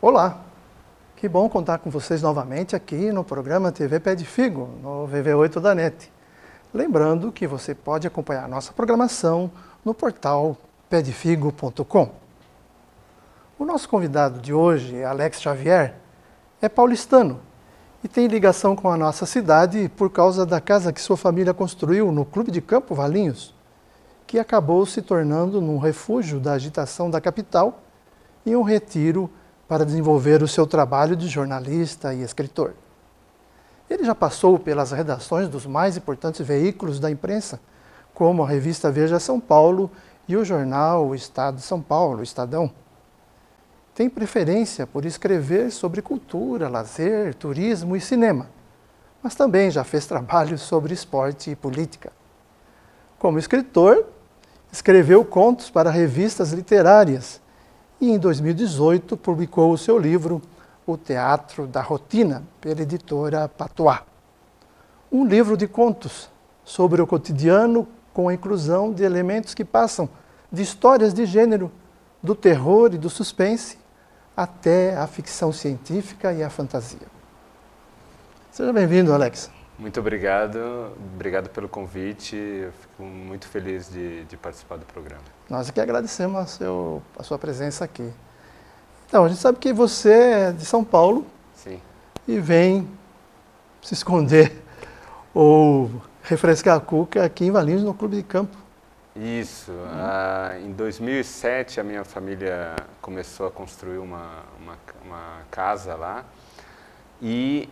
Olá, que bom contar com vocês novamente aqui no programa TV Pé de Figo, no VV8 da NET. Lembrando que você pode acompanhar nossa programação no portal pedefigo.com. O nosso convidado de hoje, Alex Xavier, é paulistano e tem ligação com a nossa cidade por causa da casa que sua família construiu no Clube de Campo Valinhos, que acabou se tornando um refúgio da agitação da capital e um retiro para desenvolver o seu trabalho de jornalista e escritor. Ele já passou pelas redações dos mais importantes veículos da imprensa, como a revista Veja São Paulo e o jornal O Estado de São Paulo, o Estadão. Tem preferência por escrever sobre cultura, lazer, turismo e cinema, mas também já fez trabalhos sobre esporte e política. Como escritor, escreveu contos para revistas literárias e, em 2018, publicou o seu livro O Teatro da Rotina, pela editora Patois. Um livro de contos sobre o cotidiano com a inclusão de elementos que passam de histórias de gênero, do terror e do suspense, até a ficção científica e a fantasia. Seja bem-vindo, Alex. Muito obrigado, obrigado pelo convite, eu fico muito feliz de participar do programa. Nós aqui agradecemos a sua presença aqui. Então, a gente sabe que você é de São Paulo. Sim. E vem se esconder ou refrescar a cuca aqui em Valinhos, no Clube de Campo. Isso, em 2007 a minha família começou a construir uma casa lá. E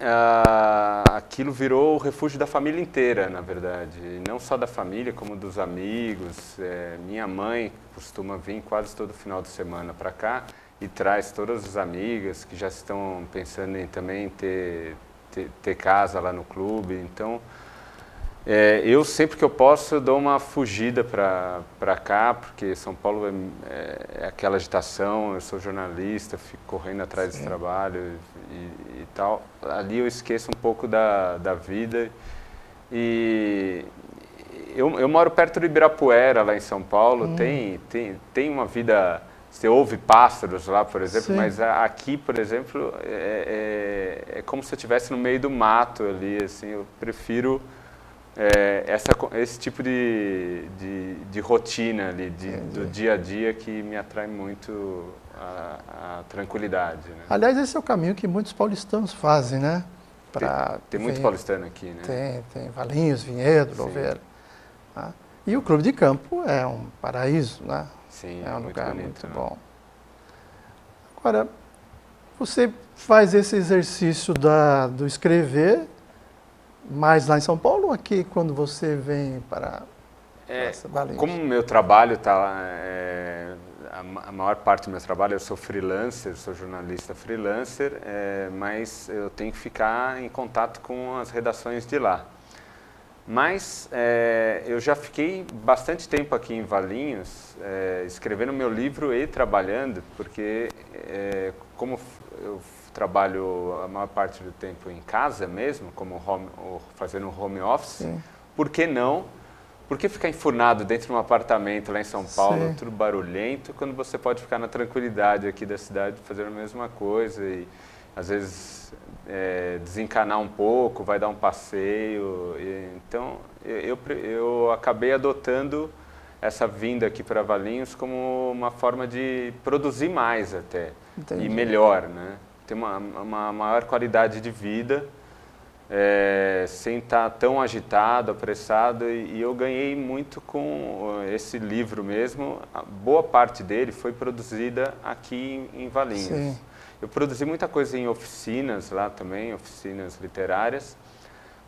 aquilo virou o refúgio da família inteira, na verdade. Não só da família, como dos amigos. Minha mãe costuma vir quase todo final de semana para cá e traz todas as amigas que já estão pensando em também ter casa lá no clube. Então, eu sempre que eu posso dou uma fugida para cá, porque São Paulo é aquela agitação, eu sou jornalista, fico correndo atrás desse trabalho e tal. Ali eu esqueço um pouco da vida. E eu moro perto do Ibirapuera, lá em São Paulo, tem uma vida... Você ouve pássaros lá, por exemplo, Sim. Mas aqui, por exemplo, é como se eu estivesse no meio do mato ali, assim, eu prefiro... esse tipo de rotina ali, do dia a dia que me atrai muito a tranquilidade. Né? Aliás, esse é o caminho que muitos paulistanos fazem, né? Tem muito paulistano aqui, né? Tem Valinhos, Vinhedo, Louveira. Tá? E o Clube de Campo é um paraíso, né? Sim, é um muito lugar bonito, muito né? bom. Agora, você faz esse exercício do escrever mais lá em São Paulo ou aqui quando você vem para Valinhos? Como o meu trabalho está... a maior parte do meu trabalho, eu sou freelancer, sou jornalista freelancer, mas eu tenho que ficar em contato com as redações de lá. Mas eu já fiquei bastante tempo aqui em Valinhos, escrevendo meu livro e trabalhando, porque como eu trabalho a maior parte do tempo em casa mesmo, fazendo um home office, Sim. Por que não? Por que ficar enfurnado dentro de um apartamento lá em São Paulo, Sim. tudo barulhento, quando você pode ficar na tranquilidade aqui da cidade fazendo a mesma coisa e às vezes desencanar um pouco, vai dar um passeio. Então eu acabei adotando essa vinda aqui para Valinhos como uma forma de produzir mais até. Entendi. E melhor, né? Ter uma maior qualidade de vida, sem estar tão agitado, apressado, e eu ganhei muito com esse livro mesmo. A boa parte dele foi produzida aqui em Valinhos. Sim. Eu produzi muita coisa em oficinas lá também, oficinas literárias,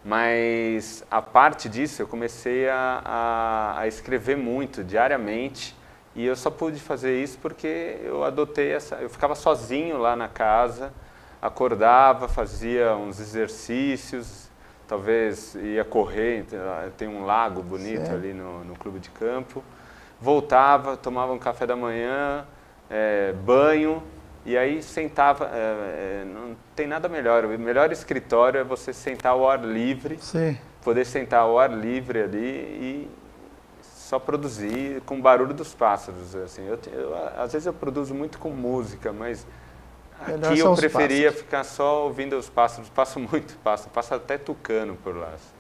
mas a parte disso eu comecei a escrever muito, diariamente, e eu só pude fazer isso porque eu adotei eu ficava sozinho lá na casa, acordava, fazia uns exercícios, talvez ia correr, tem um lago bonito ali no Clube de Campo, voltava, tomava um café da manhã, banho, e aí sentava, não tem nada melhor, o melhor escritório é você sentar ao ar livre, Sim. poder sentar ao ar livre ali e só produzir com o barulho dos pássaros. Assim. Às vezes eu produzo muito com música, mas Aqui eu preferia ficar só ouvindo os pássaros, passo muito pássaro, passa até tucano por lá. Assim.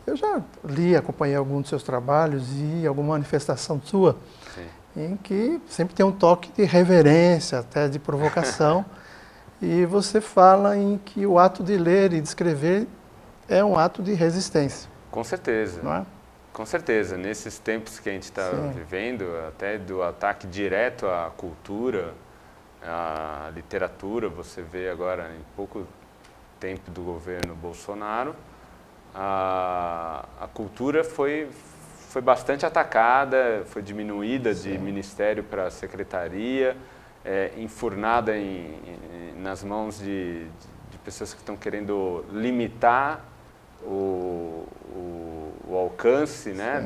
Eu já li, acompanhei alguns dos seus trabalhos e alguma manifestação sua, sim, em que sempre tem um toque de reverência, até de provocação, e você fala em que o ato de ler e de escrever é um ato de resistência. Com certeza. Não é? Com certeza. Nesses tempos que a gente está vivendo, até do ataque direto à cultura, à literatura, você vê agora em pouco tempo do governo Bolsonaro, a cultura foi bastante atacada, foi diminuída de ministério para secretaria, enfurnada nas mãos de pessoas que estão querendo limitar o alcance, né,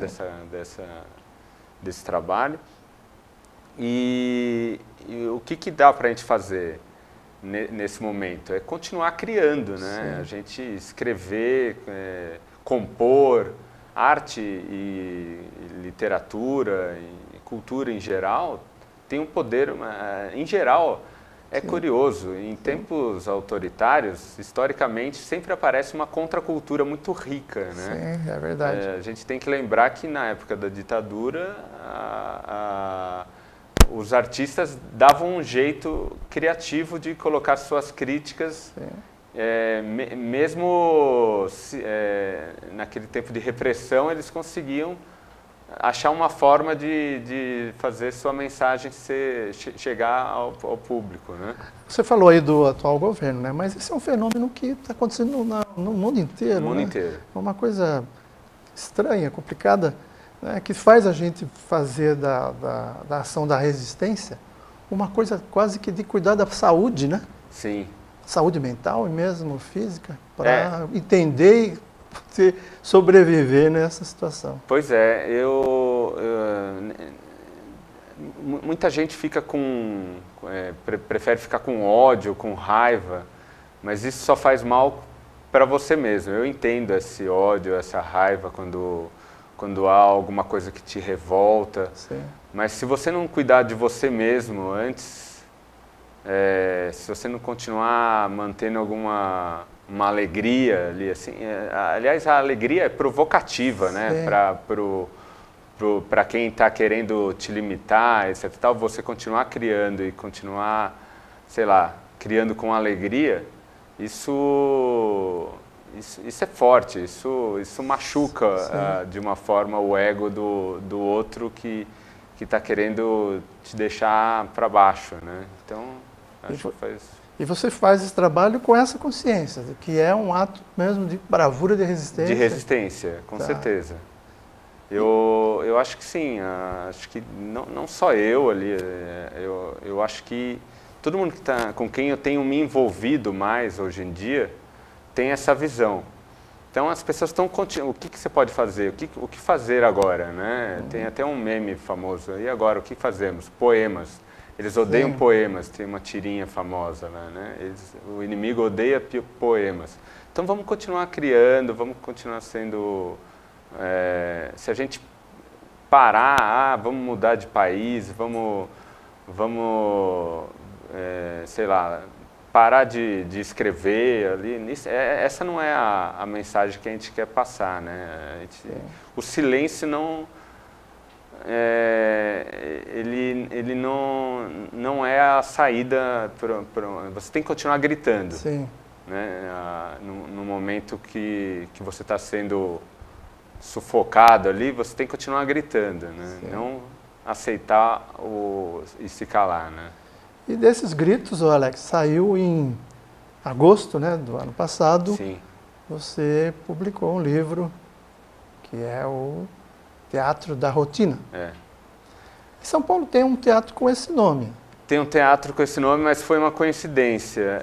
desse trabalho. E o que dá para a gente fazer nesse momento? É continuar criando, né? Sim. A gente escrever, compor, arte e literatura e cultura em geral tem um poder, em geral, é sim, curioso. Em tempos autoritários, historicamente, sempre aparece uma contracultura muito rica, né? Sim, é verdade. A gente tem que lembrar que na época da ditadura, os artistas davam um jeito criativo de colocar suas críticas, mesmo naquele tempo de repressão, eles conseguiam achar uma forma de fazer sua mensagem chegar ao público, né? Você falou aí do atual governo, né? Mas esse é um fenômeno que está acontecendo no mundo inteiro. No mundo né? inteiro. É uma coisa estranha, complicada, né? Que faz a gente fazer da ação da resistência uma coisa quase que de cuidar da saúde, né? Sim. Saúde mental e mesmo física, para entender e sobreviver nessa situação. Pois é, muita gente fica prefere ficar com ódio, com raiva, mas isso só faz mal para você mesmo. Eu entendo esse ódio, essa raiva quando há alguma coisa que te revolta. Sim. Mas se você não cuidar de você mesmo antes, se você não continuar mantendo uma alegria ali, assim, aliás, a alegria é provocativa, né, para quem está querendo te limitar, etc. Tal, você continuar criando e continuar, sei lá, criando com alegria, isso é forte, isso machuca de uma forma o ego do outro que está querendo te deixar para baixo, né? Então, acho que faz... E você faz esse trabalho com essa consciência, de que é um ato mesmo de bravura, de resistência. De resistência, com certeza. Eu acho que sim, acho que não só eu ali, eu acho que todo mundo com quem eu tenho me envolvido mais hoje em dia tem essa visão. Então as pessoas estão continuando, o que você pode fazer, o que fazer agora, né? Tem até um meme famoso, e agora o que fazemos? Poemas. Eles odeiam poemas, tem uma tirinha famosa lá, né? O inimigo odeia poemas. Então vamos continuar criando, vamos continuar sendo... se a gente parar, vamos mudar de país, vamos sei lá, parar de escrever ali. Essa não é a mensagem que a gente quer passar, né? O silêncio não... ele não é a saída, você tem que continuar gritando. Sim. Né? No momento que você está sendo sufocado ali, você tem que continuar gritando, né? Não aceitar e se calar, né? E desses gritos, Alex, saiu em agosto, né, do ano passado. Sim. Você publicou um livro que é o Teatro da Rotina. Em São Paulo tem um teatro com esse nome. Tem um teatro com esse nome, mas foi uma coincidência.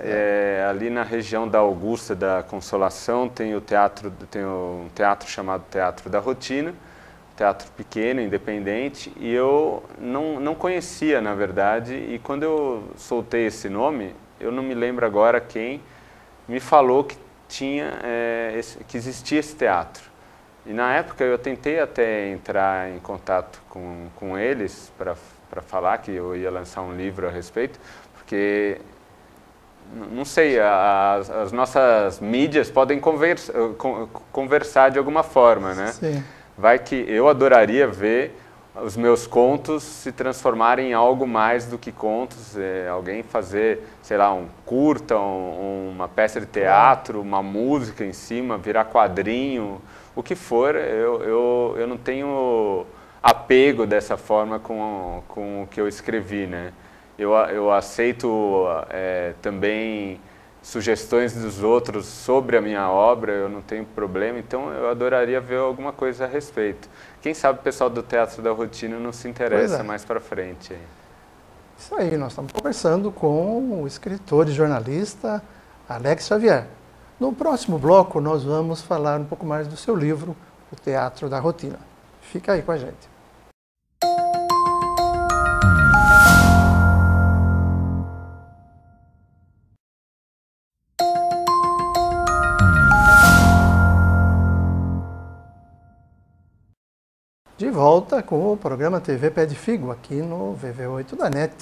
Ali na região da Augusta, da Consolação, tem um teatro chamado Teatro da Rotina, teatro pequeno, independente, e eu não conhecia, na verdade, e quando eu soltei esse nome, eu não me lembro agora quem me falou que que existia esse teatro. E na época eu tentei até entrar em contato com eles para falar que eu ia lançar um livro a respeito, porque não sei, as nossas mídias podem conversar de alguma forma, né? Sim. Vai que eu adoraria ver os meus contos se transformarem em algo mais do que contos, alguém fazer, sei lá, um curta, uma peça de teatro, uma música em cima, virar quadrinho, o que for, eu não tenho apego dessa forma com o que eu escrevi, né? Eu aceito também sugestões dos outros sobre a minha obra, eu não tenho problema, então eu adoraria ver alguma coisa a respeito. Quem sabe o pessoal do Teatro da Rotina não se interessa mais para frente. Isso aí, nós estamos conversando com o escritor e jornalista Alex Xavier. No próximo bloco nós vamos falar um pouco mais do seu livro, O Teatro da Rotina. Fica aí com a gente. De volta com o programa TV Pé de Figo, aqui no VV8 da NET.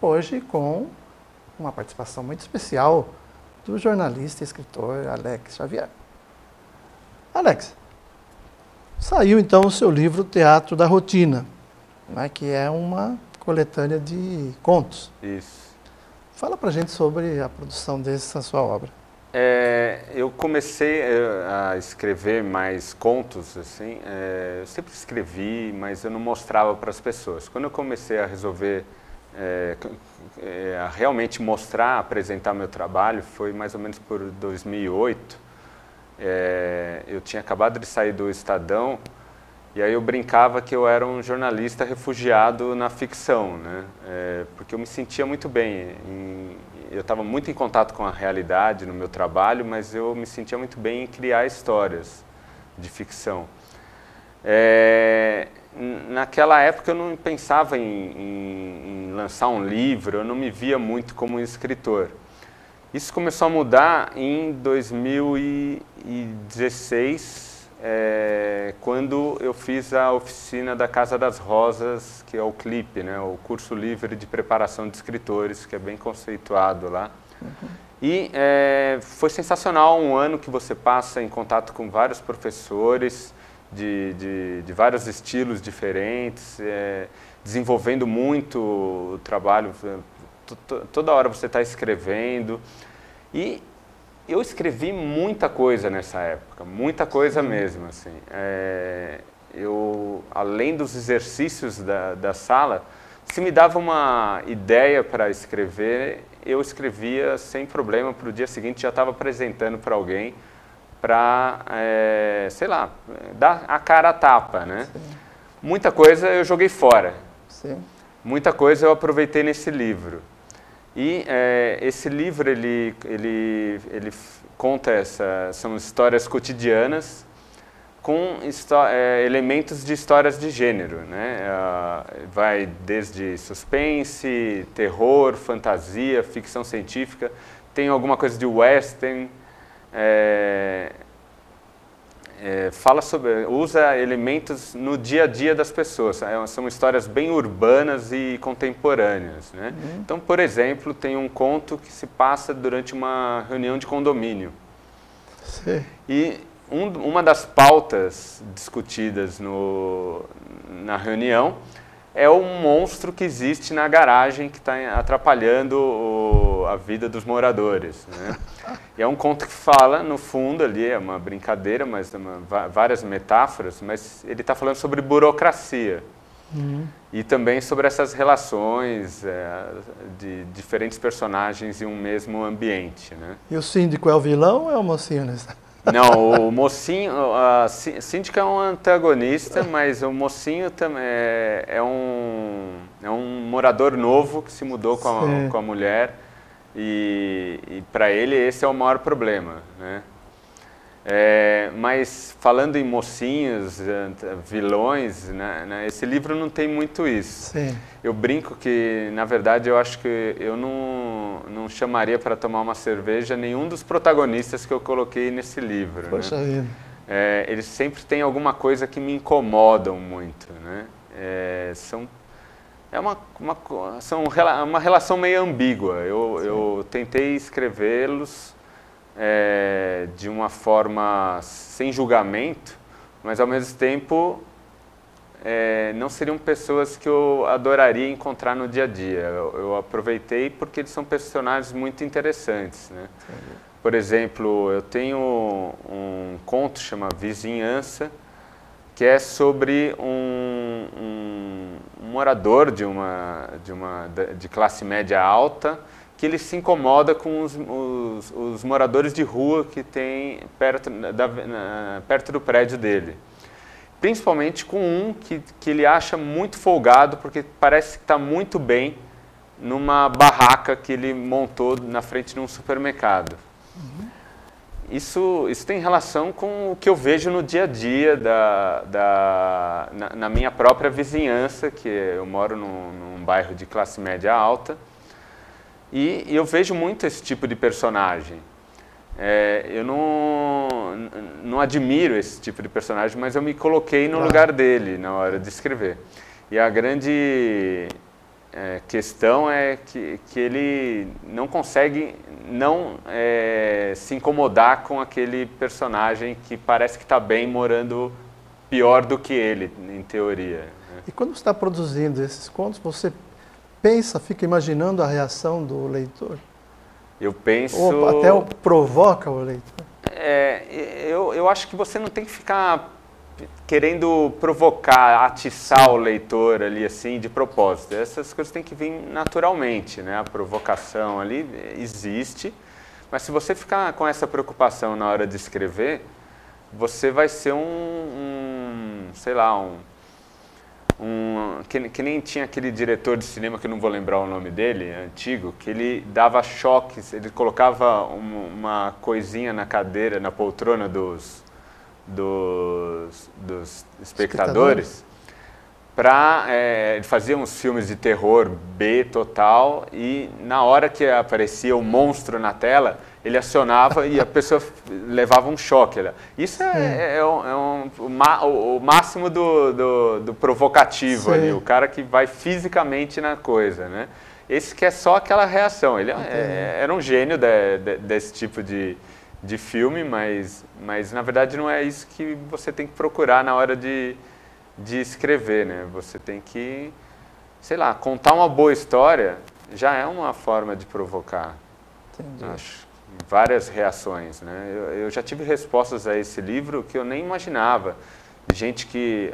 Hoje com uma participação muito especial do jornalista e escritor Alex Xavier. Alex, saiu então o seu livro Teatro da Rotina, né, que é uma coletânea de contos. Isso. Fala pra gente sobre a produção dessa sua obra. Eu comecei a escrever mais contos, assim, eu sempre escrevi, mas eu não mostrava para as pessoas. Quando eu comecei a resolver, a realmente mostrar, apresentar meu trabalho, foi mais ou menos por 2008. Eu tinha acabado de sair do Estadão, e aí eu brincava que eu era um jornalista refugiado na ficção, né? Porque eu me sentia muito bem. Eu estava muito em contato com a realidade no meu trabalho, mas eu me sentia muito bem em criar histórias de ficção. Naquela época eu não pensava em lançar um livro, eu não me via muito como um escritor. Isso começou a mudar em 2016, quando eu fiz a oficina da Casa das Rosas, que é o CLIP, né, o curso livre de preparação de escritores, que é bem conceituado lá. Uhum. E foi sensacional, um ano que você passa em contato com vários professores de vários estilos diferentes, desenvolvendo muito o trabalho, toda hora você está escrevendo. E eu escrevi muita coisa nessa época, muita coisa mesmo, assim. Além dos exercícios da sala, se me dava uma ideia para escrever, eu escrevia sem problema, para o dia seguinte já estava apresentando para alguém, para, sei lá, dar a cara a tapa, né? Sim. Muita coisa eu joguei fora, sim. Muita coisa eu aproveitei nesse livro. E esse livro, ele conta são histórias cotidianas com elementos de histórias de gênero, né? Vai desde suspense, terror, fantasia, ficção científica, tem alguma coisa de western, usa elementos no dia a dia das pessoas, são histórias bem urbanas e contemporâneas, né? Então, por exemplo, tem um conto que se passa durante uma reunião de condomínio. Sim. E uma das pautas discutidas na reunião é o monstro que existe na garagem que está atrapalhando a vida dos moradores, né? E é um conto que fala, no fundo, ali, é uma brincadeira, mas várias metáforas, mas ele está falando sobre burocracia. E também sobre essas relações de diferentes personagens em um mesmo ambiente, né? E o síndico é o vilão ou é o mocinho nessa? Não, o mocinho, síndico é um antagonista, mas o mocinho também é um morador novo que se mudou com a mulher e para ele esse é o maior problema, né? Mas falando em mocinhos, vilões, né, esse livro não tem muito isso. Sim. Eu brinco que, na verdade, eu acho que eu não chamaria para tomar uma cerveja nenhum dos protagonistas que eu coloquei nesse livro. Poxa né? vida. Eles sempre têm alguma coisa que me incomodam muito, né? é uma relação meio ambígua. Eu tentei escrevê-los de uma forma sem julgamento, mas ao mesmo tempo não seriam pessoas que eu adoraria encontrar no dia a dia. Eu aproveitei porque eles são personagens muito interessantes, né? Por exemplo, eu tenho um conto chamado Vizinhança, que é sobre um morador de classe média alta, que ele se incomoda com os moradores de rua que tem perto do prédio dele. Principalmente com um que ele acha muito folgado, porque parece que está muito bem numa barraca que ele montou na frente de um supermercado. Isso tem relação com o que eu vejo no dia a dia na minha própria vizinhança, que eu moro num bairro de classe média alta, e eu vejo muito esse tipo de personagem. Eu não admiro esse tipo de personagem, mas eu me coloquei no lugar dele na hora de escrever. E a grande questão é que ele não consegue não se incomodar com aquele personagem que parece que está bem morando pior do que ele, em teoria, né? E quando você está produzindo esses contos, você pensa, fica imaginando a reação do leitor? Eu penso... Ou até provoca o leitor? Eu acho que você não tem que ficar querendo provocar, atiçar o leitor ali assim de propósito. Essas coisas têm que vir naturalmente, né? A provocação ali existe, mas se você ficar com essa preocupação na hora de escrever, você vai ser sei lá, que nem tinha aquele diretor de cinema, que eu não vou lembrar o nome dele, antigo, que ele dava choques, ele colocava uma coisinha na cadeira, na poltrona dos espectadores. Ele fazia uns filmes de terror B total, e na hora que aparecia o monstro na tela, ele acionava e a pessoa levava um choque. Isso o máximo do provocativo ali, o cara que vai fisicamente na coisa, né? Esse que é só aquela reação. Ele era um gênio desse tipo de filme, mas na verdade não é isso que você tem que procurar na hora de escrever, né? Você tem que, sei lá, contar uma boa história já é uma forma de provocar. Entendi. Acho. Várias reações, né? Eu já tive respostas a esse livro que eu nem imaginava. De gente que,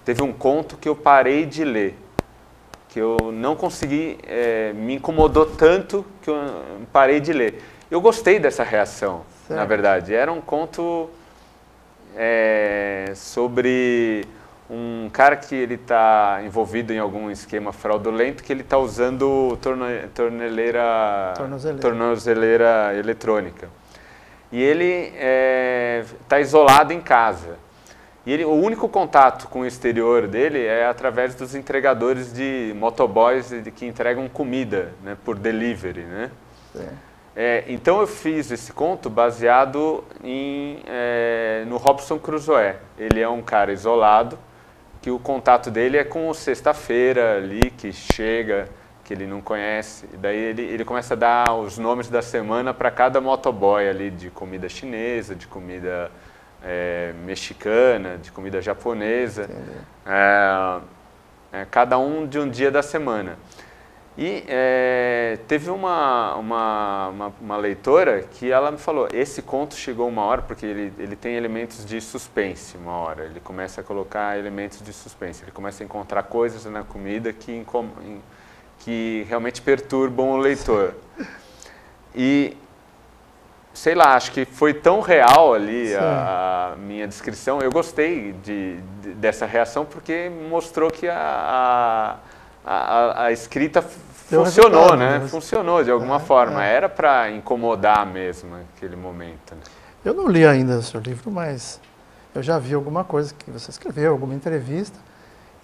teve um conto que eu parei de ler, que eu não consegui, me incomodou tanto que eu parei de ler. Eu gostei dessa reação, certo. Na verdade. Era um conto sobre um cara que ele está envolvido em algum esquema fraudulento, que ele está usando tornozeleira eletrônica. E ele está isolado em casa. E o único contato com o exterior dele é através dos entregadores de motoboys que entregam comida, né, por delivery, né? Então eu fiz esse conto baseado no Robinson Crusoe. Ele é um cara isolado, que o contato dele é com o sexta-feira ali, que chega, que ele não conhece. E daí ele começa a dar os nomes da semana para cada motoboy ali, de comida chinesa, de comida mexicana, de comida japonesa, cada um de um dia da semana. E teve uma leitora que ela me falou, esse conto chegou uma hora, porque ele tem elementos de suspense uma hora, ele começa a colocar elementos de suspense, ele começa a encontrar coisas na comida que realmente perturbam o leitor. E, sei lá, acho que foi tão real ali a minha descrição, eu gostei dessa reação, porque mostrou que a escrita funcionou, né? Funcionou de alguma forma. Era para incomodar mesmo naquele momento. Né? Eu não li ainda o seu livro, mas eu já vi alguma coisa que você escreveu, alguma entrevista.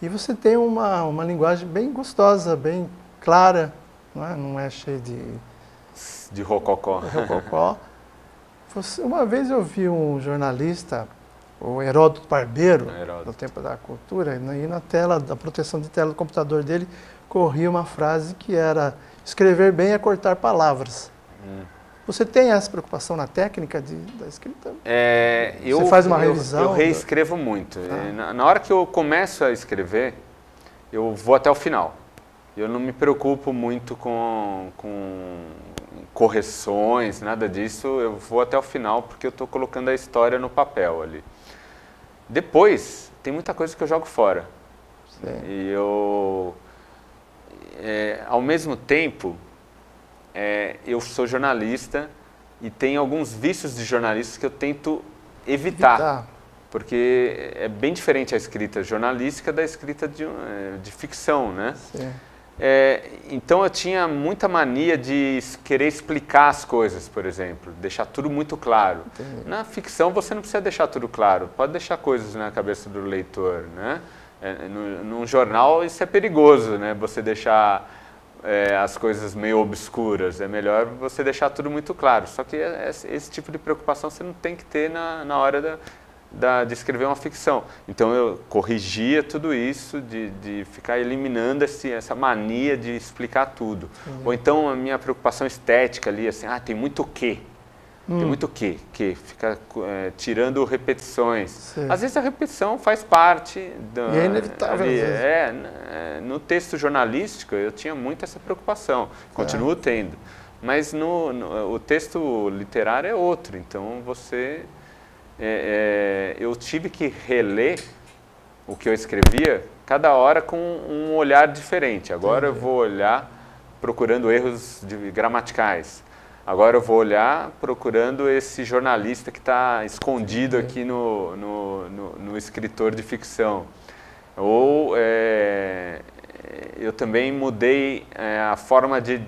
E você tem uma linguagem bem gostosa, bem clara, não é cheio de rococó. Uma vez eu vi um jornalista o Heródoto Barbeiro, Heródoto. no tempo da cultura, e na tela, da proteção de tela do computador dele, corria uma frase que era: escrever bem é cortar palavras. Você tem essa preocupação na técnica da escrita? Você faz uma revisão? Eu reescrevo muito. Na hora que eu começo a escrever, eu vou até o final. Eu não me preocupo muito com correções, nada disso. Eu vou até o final porque eu estou colocando a história no papel ali. Depois, tem muita coisa que eu jogo fora. Sim. E ao mesmo tempo, eu sou jornalista e tem alguns vícios de jornalista que eu tento evitar. Porque é bem diferente a escrita jornalística da escrita de ficção, né? Sim. Então eu tinha muita mania de querer explicar as coisas, por exemplo, deixar tudo muito claro. Entendi. Na ficção você não precisa deixar tudo claro, pode deixar coisas na cabeça do leitor, né? Num jornal isso é perigoso, né? Você deixar as coisas meio obscuras, é melhor você deixar tudo muito claro. Só que esse tipo de preocupação você não tem que ter na hora de escrever uma ficção. Então eu corrigia tudo isso, de ficar eliminando essa mania de explicar tudo. Ou então a minha preocupação estética ali, assim, tem muito o quê? Tem muito o quê? Fica tirando repetições. Sim. Às vezes a repetição faz parte E é inevitável. No texto jornalístico eu tinha muito essa preocupação, continuo tendo. Mas o texto literário é outro, então eu tive que reler o que eu escrevia cada hora com um olhar diferente. Agora eu vou olhar procurando erros gramaticais. Agora eu vou olhar procurando esse jornalista que está escondido aqui no escritor de ficção. Ou eu também mudei a forma de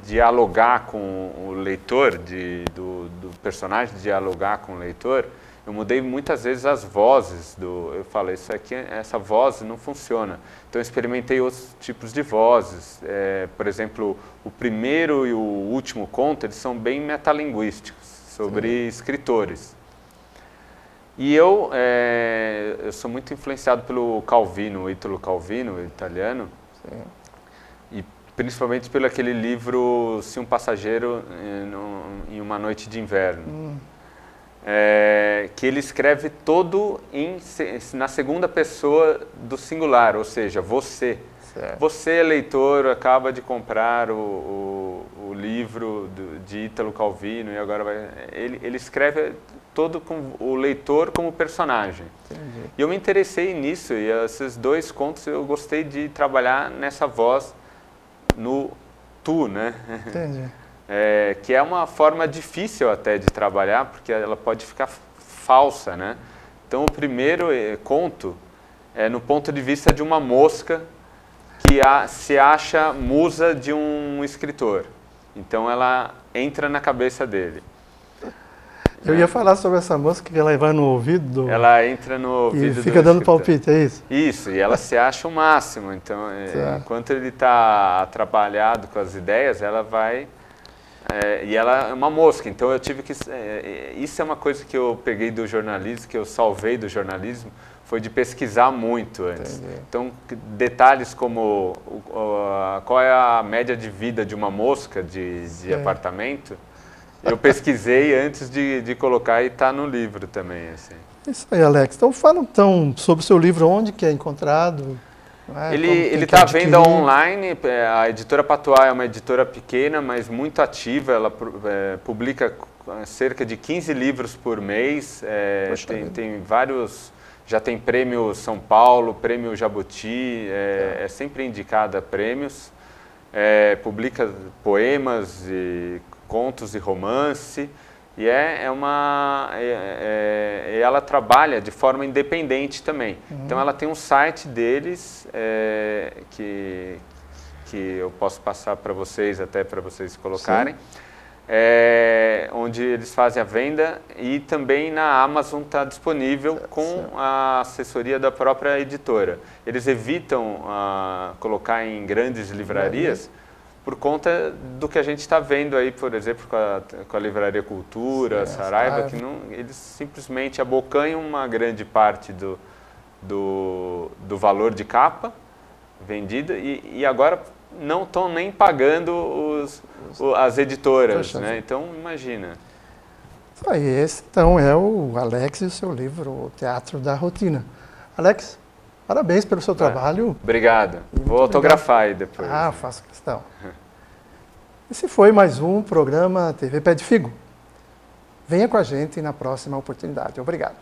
dialogar com o leitor, do personagem dialogar com o leitor. Eu mudei muitas vezes as vozes. Eu falei, essa voz não funciona. Então eu experimentei outros tipos de vozes. Por exemplo, o primeiro e o último conto, eles são bem metalinguísticos, sobre escritores. E eu sou muito influenciado pelo Calvino, o Ítalo Calvino, italiano. Sim. E principalmente pelo aquele livro Se um Passageiro em uma Noite de Inverno. Que ele escreve todo na segunda pessoa do singular, ou seja, você. Certo. Você, leitor, acaba de comprar o livro de Ítalo Calvino e agora ele escreve todo com o leitor como personagem. Entendi. E eu me interessei nisso, e esses dois contos eu gostei de trabalhar nessa voz no tu, né? Entendi. Que é uma forma difícil até de trabalhar, porque ela pode ficar falsa, né? Então o primeiro conto é no ponto de vista de uma mosca que se acha musa de um escritor. Então ela entra na cabeça dele. Eu ia falar sobre essa mosca que ela vai no ouvido Ela entra no ouvido e fica dando escritor. palpite, é isso? Isso, e ela se acha o máximo. Então, enquanto ele está atrapalhado com as ideias, ela vai... e ela é uma mosca, então eu tive que... isso é uma coisa que eu peguei do jornalismo, que eu salvei do jornalismo, foi de pesquisar muito antes. Entendi. Então, detalhes como qual é a média de vida de uma mosca de apartamento, eu pesquisei antes de colocar e está no livro também. Assim. Isso aí, Alex. Então fala sobre o seu livro, onde que é encontrado? Ele está à venda online. A editora Patois é uma editora pequena, mas muito ativa. Ela publica cerca de 15 livros por mês. Tem vários... Já tem prêmio São Paulo, prêmio Jabuti, é sempre indicada a prêmios. Publica poemas, e contos e romance. E ela trabalha de forma independente também. Então ela tem um site deles que eu posso passar para vocês, até para vocês colocarem, onde eles fazem a venda, e também na Amazon está disponível com a assessoria da própria editora. Eles evitam colocar em grandes livrarias, por conta do que a gente está vendo aí, por exemplo, com a Livraria Cultura, Saraiva, que eles simplesmente abocanham uma grande parte do valor de capa vendida e agora não estão nem pagando as editoras, né? Então, imagina. Aí, esse então é o Alex e o seu livro, O Teatro da Rotina. Alex, parabéns pelo seu trabalho. Obrigado. Vou autografar aí depois. Ah, faço questão. Esse foi mais um programa TV Pé de Figo. Venha com a gente na próxima oportunidade. Obrigado.